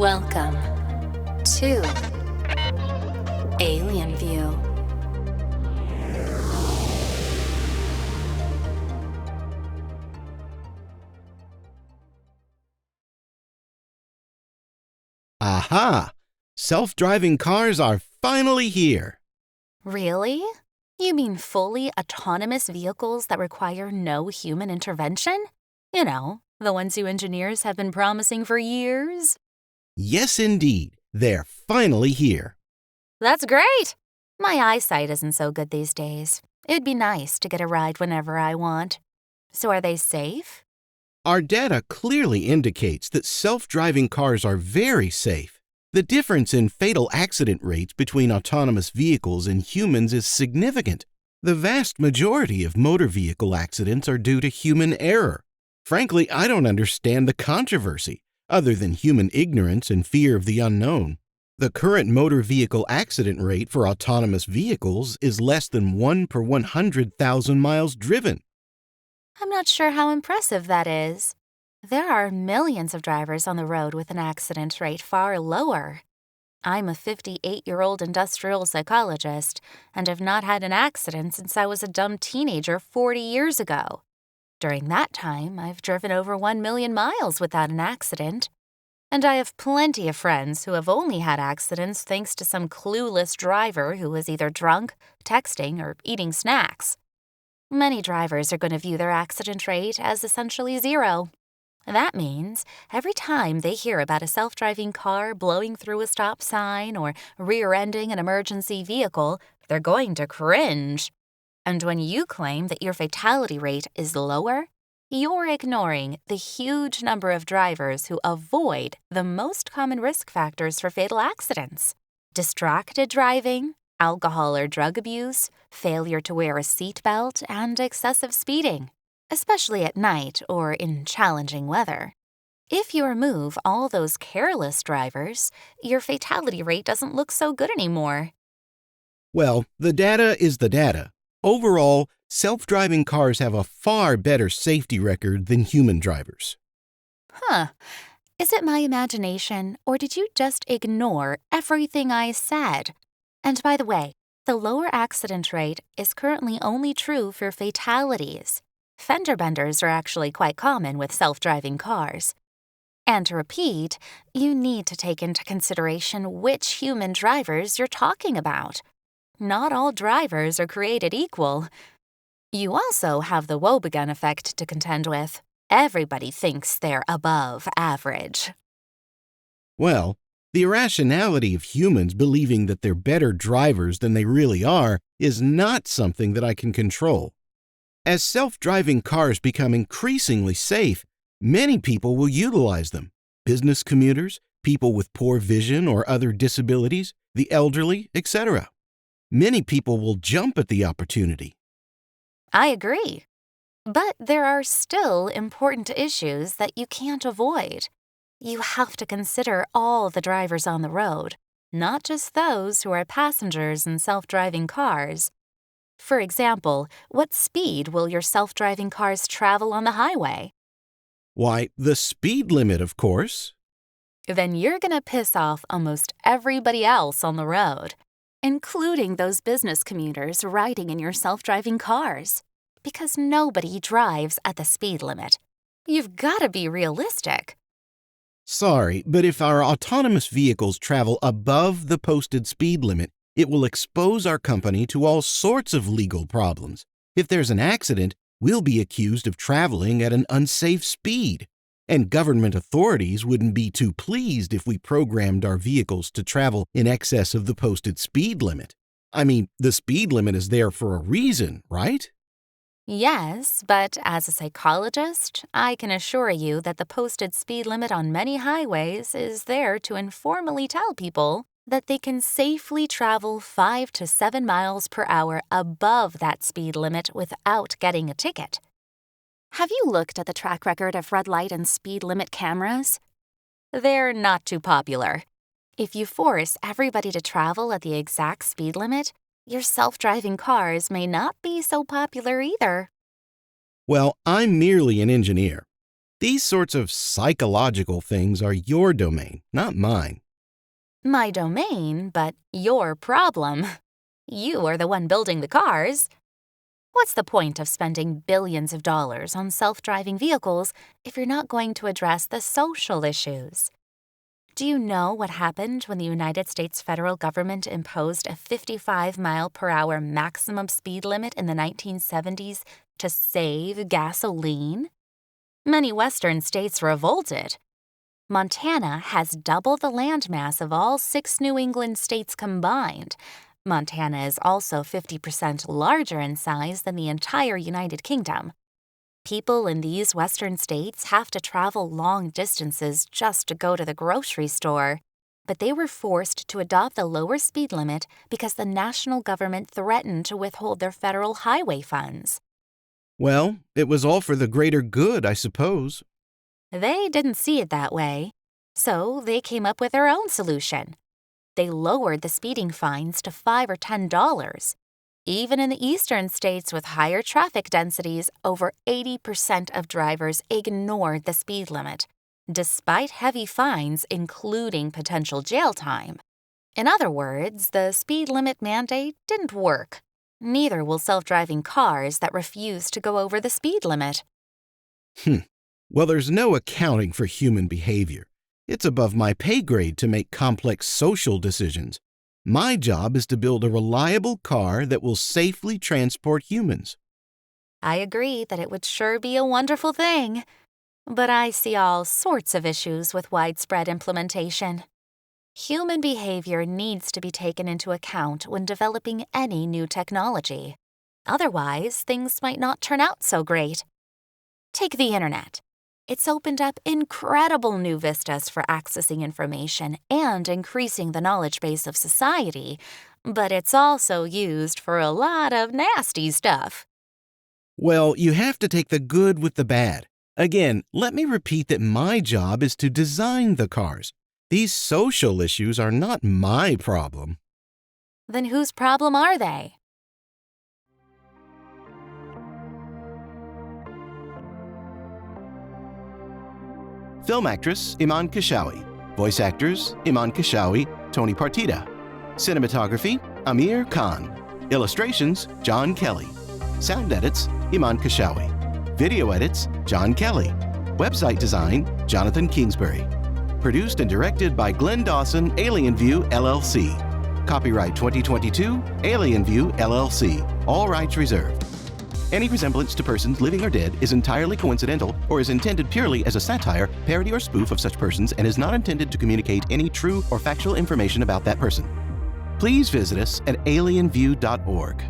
Welcome to Alien View. Aha! Self-driving cars are finally here. Really? You mean fully autonomous vehicles that require no human intervention? You know, the ones you engineers have been promising for years? Yes, indeed. They're finally here. That's great! My eyesight isn't so good these days. It'd be nice to get a ride whenever I want. So are they safe? Our data clearly indicates that self-driving cars are very safe. The difference in fatal accident rates between autonomous vehicles and humans is significant. The vast majority of motor vehicle accidents are due to human error. Frankly, I don't understand the controversy, other than human ignorance and fear of the unknown. The current motor vehicle accident rate for autonomous vehicles is less than 1 per 100,000 miles driven. I'm not sure how impressive that is. There are millions of drivers on the road with an accident rate far lower. I'm a 58-year-old industrial psychologist and have not had an accident since I was a dumb teenager 40 years ago. During that time, I've driven over 1 million miles without an accident. And I have plenty of friends who have only had accidents thanks to some clueless driver who was either drunk, texting, or eating snacks. Many drivers are going to view their accident rate as essentially zero. That means every time they hear about a self-driving car blowing through a stop sign or rear-ending an emergency vehicle, they're going to cringe. And when you claim that your fatality rate is lower, you're ignoring the huge number of drivers who avoid the most common risk factors for fatal accidents: distracted driving, alcohol or drug abuse, failure to wear a seatbelt, and excessive speeding, especially at night or in challenging weather. If you remove all those careless drivers, your fatality rate doesn't look so good anymore. Well, the data is the data. Overall, self-driving cars have a far better safety record than human drivers. Huh. Is it my imagination, or did you just ignore everything I said? And by the way, the lower accident rate is currently only true for fatalities. Fender benders are actually quite common with self-driving cars. And to repeat, you need to take into consideration which human drivers you're talking about. Not all drivers are created equal. You also have the woebegone effect to contend with. Everybody thinks they're above average. Well, the irrationality of humans believing that they're better drivers than they really are is not something that I can control. As self-driving cars become increasingly safe, many people will utilize them. Business commuters, people with poor vision or other disabilities, the elderly, etc. Many people will jump at the opportunity. I agree. But there are still important issues that you can't avoid. You have to consider all the drivers on the road, not just those who are passengers in self-driving cars. For example, what speed will your self-driving cars travel on the highway? Why, the speed limit, of course. Then you're going to piss off almost everybody else on the road, including those business commuters riding in your self-driving cars, because nobody drives at the speed limit. You've got to be realistic. Sorry, but if our autonomous vehicles travel above the posted speed limit, it will expose our company to all sorts of legal problems. If there's an accident, we'll be accused of traveling at an unsafe speed. And government authorities wouldn't be too pleased if we programmed our vehicles to travel in excess of the posted speed limit. I mean, the speed limit is there for a reason, right? Yes, but as a psychologist, I can assure you that the posted speed limit on many highways is there to informally tell people that they can safely travel 5 to 7 miles per hour above that speed limit without getting a ticket. Have you looked at the track record of red light and speed limit cameras? They're not too popular. If you force everybody to travel at the exact speed limit, your self-driving cars may not be so popular either. Well, I'm merely an engineer. These sorts of psychological things are your domain, not mine. My domain, but your problem. You are the one building the cars. What's the point of spending billions of dollars on self-driving vehicles if you're not going to address the social issues? Do you know what happened when the United States federal government imposed a 55-mile-per-hour maximum speed limit in the 1970s to save gasoline? Many Western states revolted. Montana has double the landmass of all 6 New England states combined. Montana is also 50% larger in size than the entire United Kingdom. People in these Western states have to travel long distances just to go to the grocery store, but they were forced to adopt the lower speed limit because the national government threatened to withhold their federal highway funds. Well, it was all for the greater good, I suppose. They didn't see it that way, so they came up with their own solution. They lowered the speeding fines to $5 or $10. Even in the eastern states with higher traffic densities, over 80% of drivers ignored the speed limit, despite heavy fines, including potential jail time. In other words, the speed limit mandate didn't work. Neither will self-driving cars that refuse to go over the speed limit. Well, there's no accounting for human behavior. It's above my pay grade to make complex social decisions. My job is to build a reliable car that will safely transport humans. I agree that it would sure be a wonderful thing, but I see all sorts of issues with widespread implementation. Human behavior needs to be taken into account when developing any new technology. Otherwise, things might not turn out so great. Take the internet. It's opened up incredible new vistas for accessing information and increasing the knowledge base of society, but it's also used for a lot of nasty stuff. Well, you have to take the good with the bad. Again, let me repeat that my job is to design the cars. These social issues are not my problem. Then whose problem are they? Film actress Iman Kashawi. Voice actors Iman Kashawi, Tony Partida. Cinematography Amir Khan. Illustrations John Kelly. Sound edits Iman Kashawi. Video edits John Kelly. Website design Jonathan Kingsbury. Produced and directed by Glenn Dawson, Alien View, LLC. Copyright 2022, Alien View, LLC. All rights reserved. Any resemblance to persons living or dead is entirely coincidental or is intended purely as a satire, parody, or spoof of such persons and is not intended to communicate any true or factual information about that person. Please visit us at alienview.org.